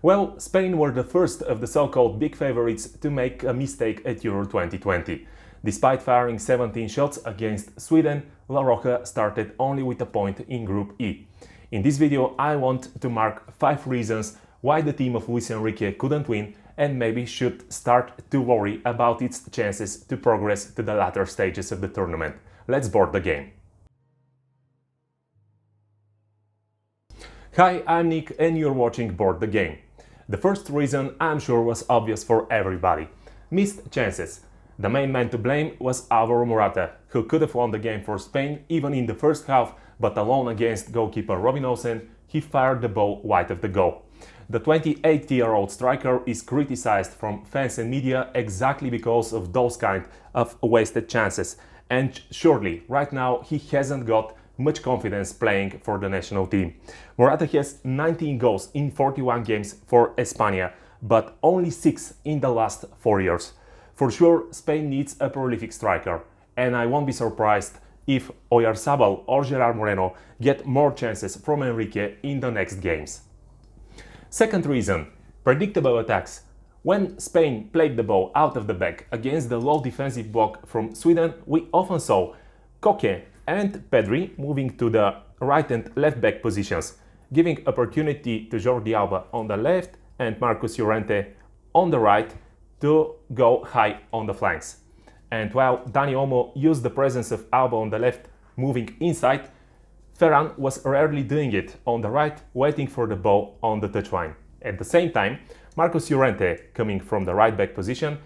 Well, Spain were the first of the so-called big favorites to make a mistake at Euro 2020. Despite firing 17 shots against Sweden, La Roja started only with a point in Group E. In this video I want to mark 5 reasons why the team of Luis Enrique couldn't win and maybe should start to worry about its chances to progress to the latter stages of the tournament. Let's board the game. Hi, I'm Nick and you're watching Board the Game. The first reason, I'm sure, was obvious for everybody. Missed chances. The main man to blame was Alvaro Morata, who could have won the game for Spain even in the first half, but alone against goalkeeper Robin Olsen, he fired the ball wide of the goal. The 28-year-old striker is criticized from fans and media exactly because of those kind of wasted chances. And surely, right now, he hasn't got much confidence playing for the national team. Morata has 19 goals in 41 games for España, but only 6 in the last 4 years. For sure, Spain needs a prolific striker, and I won't be surprised if Oyarzabal or Gerard Moreno get more chances from Enrique in the next games. Second reason, predictable attacks. When Spain played the ball out of the back against the low defensive block from Sweden, we often saw Koke and Pedri moving to the right and left back positions, giving opportunity to Jordi Alba on the left and Marcos Llorente on the right to go high on the flanks. And while Dani Olmo used the presence of Alba on the left moving inside, Ferran was rarely doing it on the right, waiting for the ball on the touchline. At the same time, Marcos Llorente, coming from the right back position,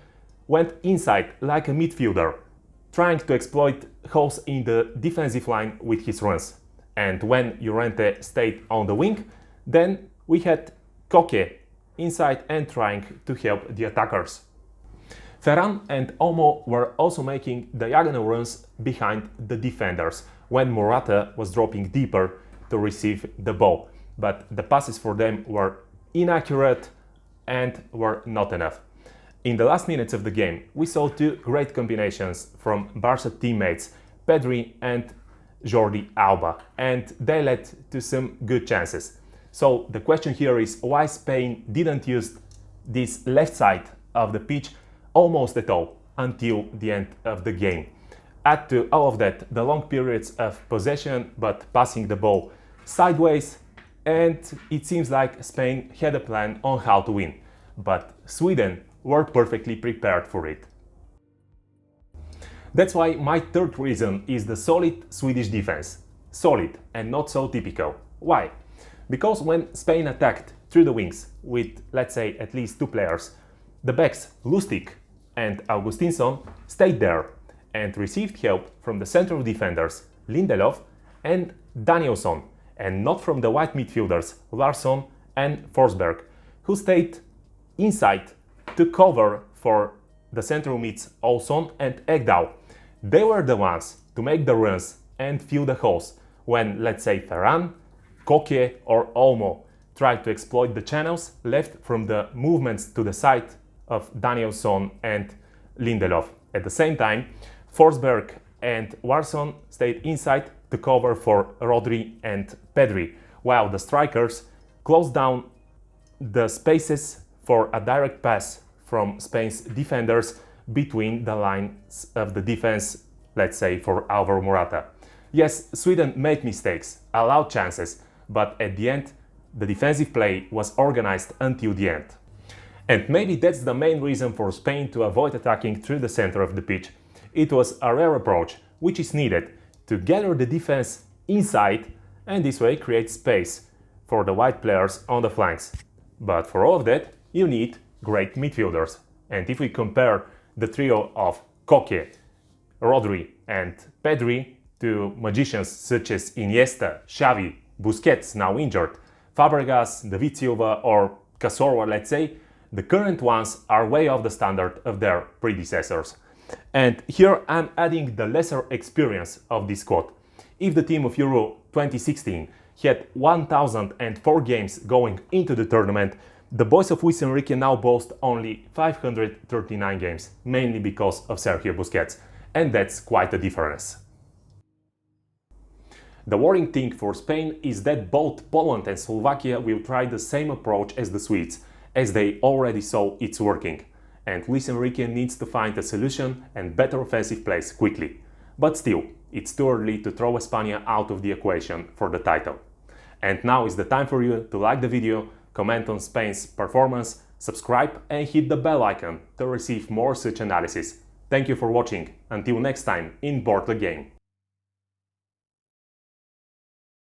went inside like a midfielder, trying to exploit holes in the defensive line with his runs. And when Llorente stayed on the wing, then we had Koke inside and trying to help the attackers. Ferran and Olmo were also making diagonal runs behind the defenders when Morata was dropping deeper to receive the ball, but the passes for them were inaccurate and were not enough. In the last minutes of the game, we saw 2 great combinations from Barca teammates Pedri and Jordi Alba, and they led to some good chances. So the question here is why Spain didn't use this left side of the pitch almost at all until the end of the game. Add to all of that the long periods of possession but passing the ball sideways, and it seems like Spain had a plan on how to win. But Sweden were perfectly prepared for it. That's why my third reason is the solid Swedish defense. Solid and not so typical. Why? Because when Spain attacked through the wings with, let's say, at least 2 players, the backs Lustig and Augustinsson stayed there and received help from the central defenders Lindelof and Danielsson, and not from the wide midfielders Larsson and Forsberg, who stayed inside to cover for the central mids Olsson and Ekdal. They were the ones to make the runs and fill the holes when, let's say, Ferran, Koke or Olmo tried to exploit the channels left from the movements to the side of Danielsson and Lindelof. At the same time, Forsberg and Larsson stayed inside to cover for Rodri and Pedri, while the strikers closed down the spaces for a direct pass from Spain's defenders between the lines of the defense, let's say for Alvaro Morata. Yes, Sweden made mistakes, allowed chances, but at the end, the defensive play was organized until the end. And maybe that's the main reason for Spain to avoid attacking through the center of the pitch. It was a rare approach, which is needed to gather the defense inside and this way create space for the wide players on the flanks. But for all of that, you need great midfielders. And if we compare the trio of Koke, Rodri and Pedri to magicians such as Iniesta, Xavi, Busquets, now injured, Fabregas, David Silva or Cazorla, let's say, the current ones are way off the standard of their predecessors. And here I'm adding the lesser experience of this squad. If the team of Euro 2016 had 1004 games going into the tournament, the boys of Luis Enrique now boast only 539 games, mainly because of Sergio Busquets, and that's quite a difference. The worrying thing for Spain is that both Poland and Slovakia will try the same approach as the Swedes, as they already saw it's working. And Luis Enrique needs to find a solution and better offensive plays quickly. But still, it's too early to throw España out of the equation for the title. And now is the time for you to like the video, comment on Spain's performance, subscribe and hit the bell icon to receive more such analysis. Thank you for watching. Until next time in Board the Game.